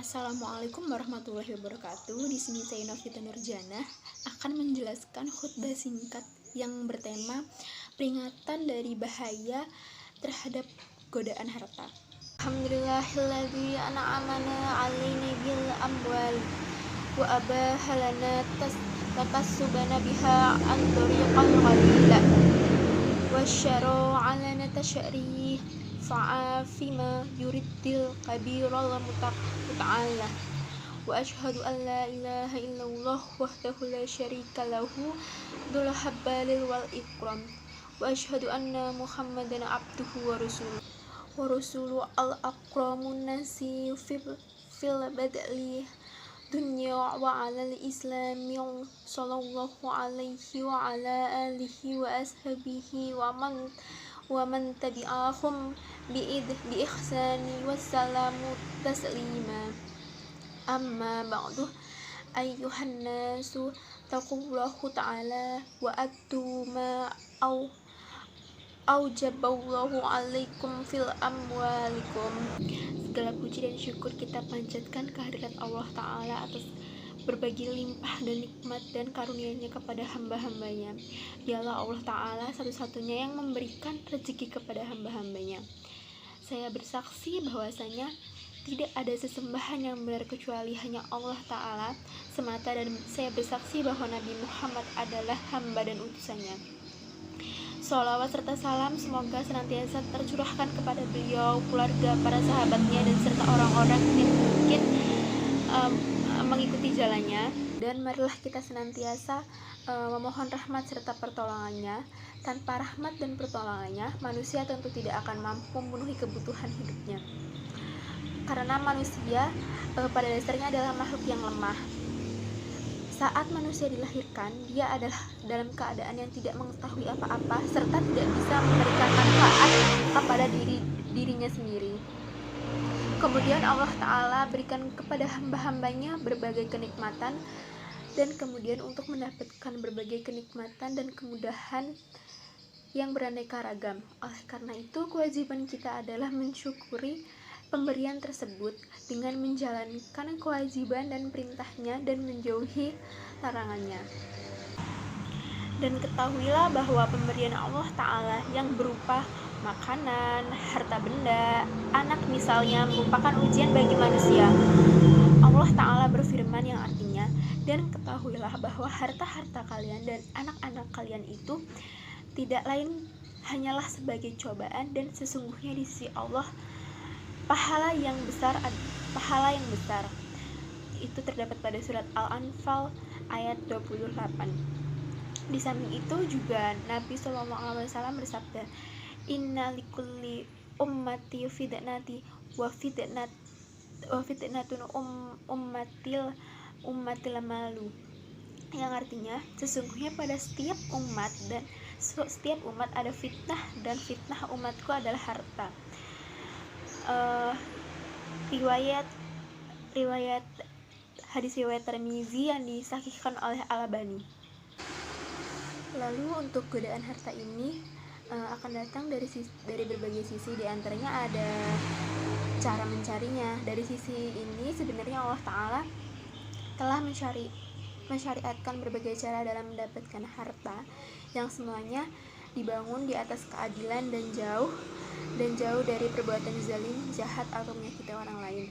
Assalamualaikum warahmatullahi wabarakatuh. Di sini saya Novita Nurjana akan menjelaskan khutbah singkat yang bertema peringatan dari bahaya terhadap godaan harta. Alhamdulillahilladzi an'amana 'alaina bil amwal wa abaha lana takassubana biha an tariqal qalila wa syara'a lana tasyri' fa'afima yuridil kabiral muta'ala wa ashhadu an la ilaha illallah wahdahu la syarika lahu dzul habbalil wal ikram wa ashhadu anna muhammadan abduhu wa rasuluhu al akramun nasi fil badli dunya wa alal islami sallallahu alaihi wa ala alihi wa ashabihi wa man tabi'ahum bi ihsani wassalamu taslima. Amma ba'du, ayyuhan nasu taqullahu ta'ala wa attu ma aujaballahu alaikum fil amwalikum. Segala puji dan syukur kita panjatkan kehadirat Allah Ta'ala atas berbagi limpah dan nikmat dan karunia-Nya kepada hamba-hambanya. Dialah Allah Ta'ala satu-satunya yang memberikan rezeki kepada hamba-hambanya. Saya bersaksi bahwasanya tidak ada sesembahan yang benar kecuali hanya Allah Ta'ala semata, dan saya bersaksi bahwa Nabi Muhammad adalah hamba dan utusannya. Sholawat serta salam semoga senantiasa tercurahkan kepada beliau, keluarga, para sahabatnya, dan serta orang-orang yang mungkin mengikuti jalannya. Dan marilah kita senantiasa memohon rahmat serta pertolongannya. Tanpa rahmat dan pertolongannya, manusia tentu tidak akan mampu memenuhi kebutuhan hidupnya, karena manusia pada dasarnya adalah makhluk yang lemah. Saat manusia dilahirkan, dia adalah dalam keadaan yang tidak mengetahui apa-apa serta tidak bisa memberikan manfaat kepada dirinya sendiri. Kemudian Allah Ta'ala berikan kepada hamba-hambanya berbagai kenikmatan, dan kemudian untuk mendapatkan berbagai kenikmatan dan kemudahan yang beraneka ragam. Oleh karena itu, kewajiban kita adalah mensyukuri pemberian tersebut dengan menjalankan kewajiban dan perintahnya dan menjauhi larangannya. Dan ketahuilah bahwa pemberian Allah Ta'ala yang berupa makanan, harta benda, anak misalnya merupakan ujian bagi manusia. Allah Ta'ala berfirman yang artinya, dan ketahuilah bahwa harta-harta kalian dan anak-anak kalian itu tidak lain hanyalah sebagai cobaan, dan sesungguhnya di sisi Allah pahala yang besar. Itu terdapat pada surat Al-Anfal ayat 28. Di samping itu juga Nabi SAW bersabda, inna likulli ummati fitnati wa fitnatun ummatil malu, yang artinya sesungguhnya pada setiap umat ada fitnah, dan fitnah umatku adalah harta. Hadis riwayat Tirmizi yang disahihkan oleh Al-Albani. Lalu untuk godaan harta ini akan datang dari berbagai sisi. Di antaranya ada cara mencarinya. Dari sisi ini sebenarnya Allah Ta'ala telah mensyariatkan berbagai cara dalam mendapatkan harta, yang semuanya dibangun di atas keadilan dan jauh dari perbuatan zalim, jahat, atau menyakiti orang lain.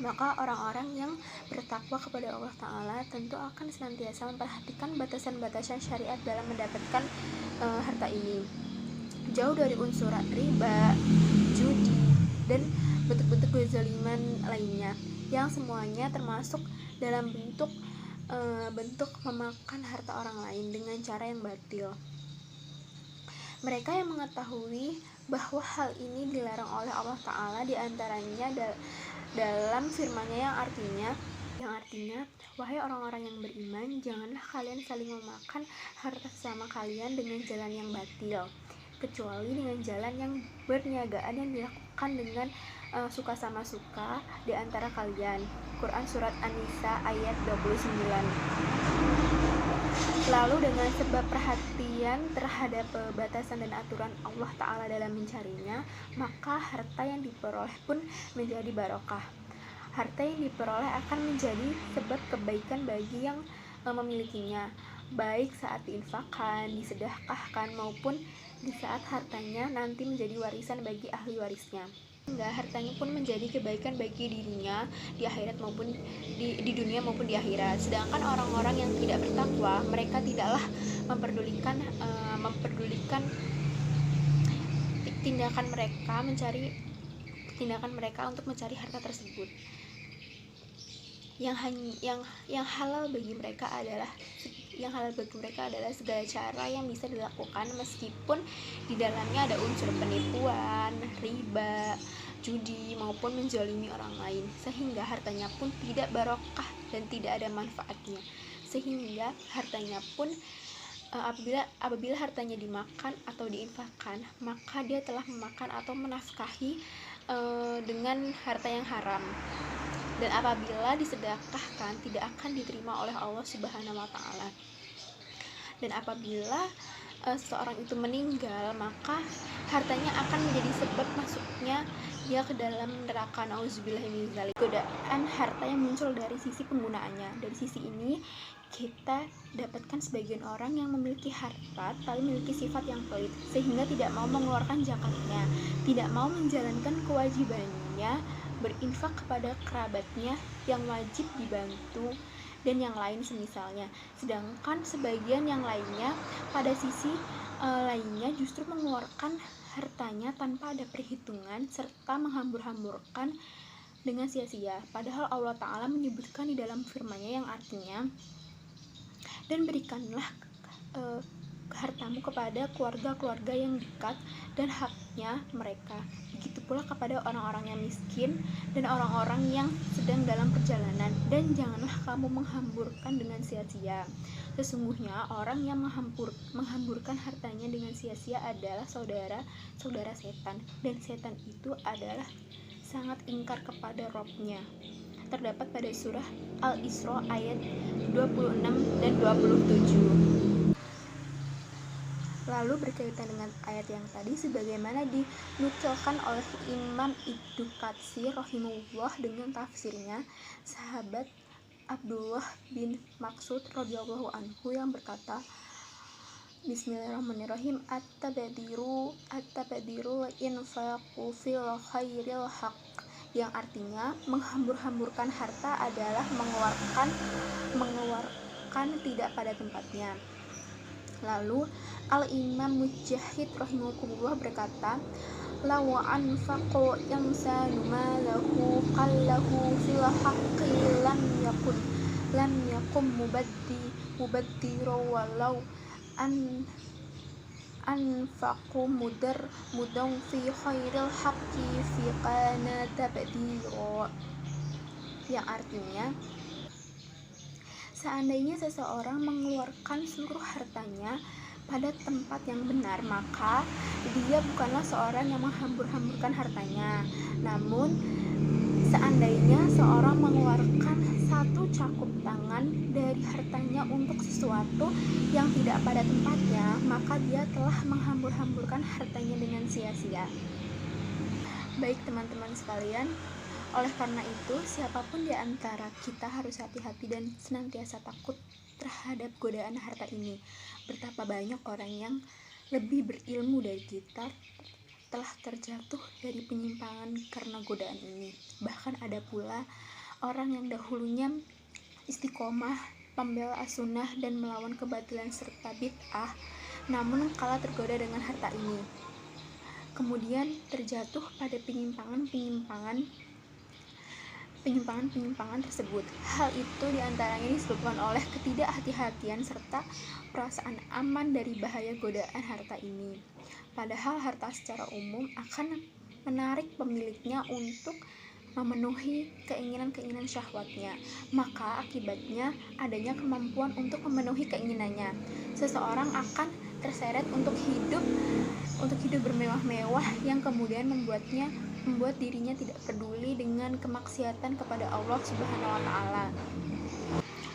Maka orang-orang yang bertakwa kepada Allah Ta'ala tentu akan senantiasa memperhatikan batasan-batasan syariat dalam mendapatkan harta ini, jauh dari unsur riba, judi, dan bentuk-bentuk kezaliman lainnya, yang semuanya termasuk dalam bentuk memakan harta orang lain dengan cara yang batil. Mereka yang mengetahui bahwa hal ini dilarang oleh Allah Ta'ala, diantaranya dalam firman-Nya yang artinya, wahai orang-orang yang beriman, janganlah kalian saling memakan harta sesama kalian dengan jalan yang batil, kecuali dengan jalan yang berniagaan yang dilakukan dengan suka sama suka di antara kalian. Quran Surat An-Nisa ayat 29. Lalu dengan sebab perhatian terhadap batasan dan aturan Allah Ta'ala dalam mencarinya, maka harta yang diperoleh pun menjadi barokah. Harta yang diperoleh akan menjadi sebab kebaikan bagi yang memilikinya, baik saat diinfakkan, disedekahkan, maupun di saat hartanya nanti menjadi warisan bagi ahli warisnya. Sehingga hartanya pun menjadi kebaikan bagi dirinya di akhirat maupun di dunia maupun di akhirat. Sedangkan orang-orang yang tidak bertakwa, mereka tidaklah memperdulikan tindakan mereka untuk mencari harta tersebut. Yang halal bagi mereka adalah segala cara yang bisa dilakukan meskipun di dalamnya ada unsur penipuan, riba, judi maupun menzalimi orang lain, sehingga hartanya pun tidak barokah dan tidak ada manfaatnya. Sehingga hartanya pun apabila hartanya dimakan atau diinfakkan, maka dia telah memakan atau menafkahi dengan harta yang haram. Dan apabila disedekahkan, tidak akan diterima oleh Allah Subhanahu wa Ta'ala. Dan apabila seseorang itu meninggal, maka hartanya akan menjadi sebab masuknya dia ke dalam neraka. Nauzubillah min dzalik. Godaan harta yang muncul dari sisi penggunaannya. Dari sisi ini kita dapatkan sebagian orang yang memiliki harta tapi memiliki sifat yang pelit, sehingga tidak mau mengeluarkan zakatnya, tidak mau menjalankan kewajibannya berinfak kepada kerabatnya yang wajib dibantu dan yang lain semisalnya. Sedangkan sebagian yang lainnya pada sisi lainnya justru mengeluarkan hartanya tanpa ada perhitungan serta menghambur-hamburkan dengan sia-sia. Padahal Allah Ta'ala menyebutkan di dalam firman-Nya yang artinya, dan berikanlah hartamu kepada keluarga-keluarga yang dekat dan haknya mereka. Begitu pula kepada orang-orang yang miskin dan orang-orang yang sedang dalam perjalanan, dan janganlah kamu menghamburkan dengan sia-sia. Sesungguhnya orang yang menghamburkan hartanya dengan sia-sia adalah saudara setan, dan setan itu adalah sangat ingkar kepada Rabb-nya. Terdapat pada surah Al-Isra ayat 26 dan 27. Lalu berkaitan dengan ayat yang tadi, sebagaimana dinukilkan oleh Imam Ibnu Katsir rahimahullah dengan tafsirnya, sahabat Abdullah bin Mas'ud radhiyallahu anhu yang berkata, Bismillahirrahmanirrahim, at-tabadiru infaqu fil khairil haq, yang artinya menghambur-hamburkan harta adalah mengeluarkan tidak pada tempatnya. Lalu Al-Imam Mujahid rahimahullah berkata, law anfaqu insanu malahu qallahu fil haqqi lam yakun mubaddira walau anfaqu mudan fi khairil haqqi fi kana tabdira, yang artinya seandainya seseorang mengeluarkan seluruh hartanya pada tempat yang benar, maka dia bukanlah seorang yang menghambur-hamburkan hartanya. Namun seandainya seorang mengeluarkan satu cakup tangan dari hartanya untuk sesuatu yang tidak pada tempatnya, maka dia telah menghambur-hamburkan hartanya dengan sia-sia. Baik teman-teman sekalian, oleh karena itu siapapun di antara kita harus hati-hati dan senantiasa takut terhadap godaan harta ini. Betapa banyak orang yang lebih berilmu dari kita telah terjatuh dari penyimpangan karena godaan ini. Bahkan ada pula orang yang dahulunya istiqomah, pembela as-sunnah dan melawan kebatilan serta bid'ah, namun kala tergoda dengan harta ini, kemudian terjatuh pada penyimpangan tersebut. Hal itu diantaranya disebabkan oleh ketidakhati-hatian serta perasaan aman dari bahaya godaan harta ini. Padahal harta secara umum akan menarik pemiliknya untuk memenuhi keinginan-keinginan syahwatnya, maka akibatnya adanya kemampuan untuk memenuhi keinginannya. Seseorang akan terseret untuk hidup bermewah-mewah yang kemudian membuat dirinya tidak peduli dengan kemaksiatan kepada Allah Subhanahu wa Ta'ala.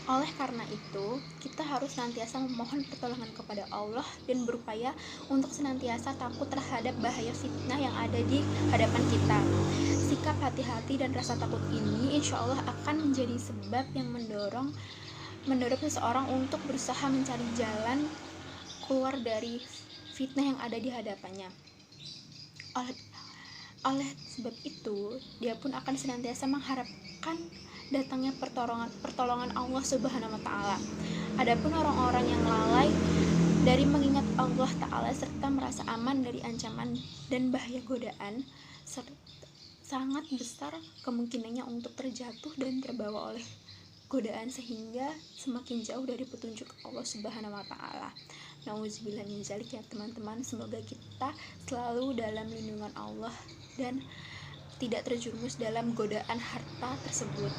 Oleh karena itu, kita harus senantiasa memohon pertolongan kepada Allah dan berupaya untuk senantiasa takut terhadap bahaya fitnah yang ada di hadapan kita. Sikap hati-hati dan rasa takut ini insya Allah akan menjadi sebab yang mendorong seseorang untuk berusaha mencari jalan keluar dari fitnah yang ada di hadapannya. Oleh sebab itu, dia pun akan senantiasa mengharapkan datangnya pertolongan Allah Subhanahu wa taala. Adapun orang-orang yang lalai dari mengingat Allah taala serta merasa aman dari ancaman dan bahaya godaan, sangat besar kemungkinannya untuk terjatuh dan terbawa oleh godaan sehingga semakin jauh dari petunjuk Allah Subhanahu wa taala. Nauzubillah min dzalik ya teman-teman, semoga kita selalu dalam lindungan Allah dan tidak terjerumus dalam godaan harta tersebut.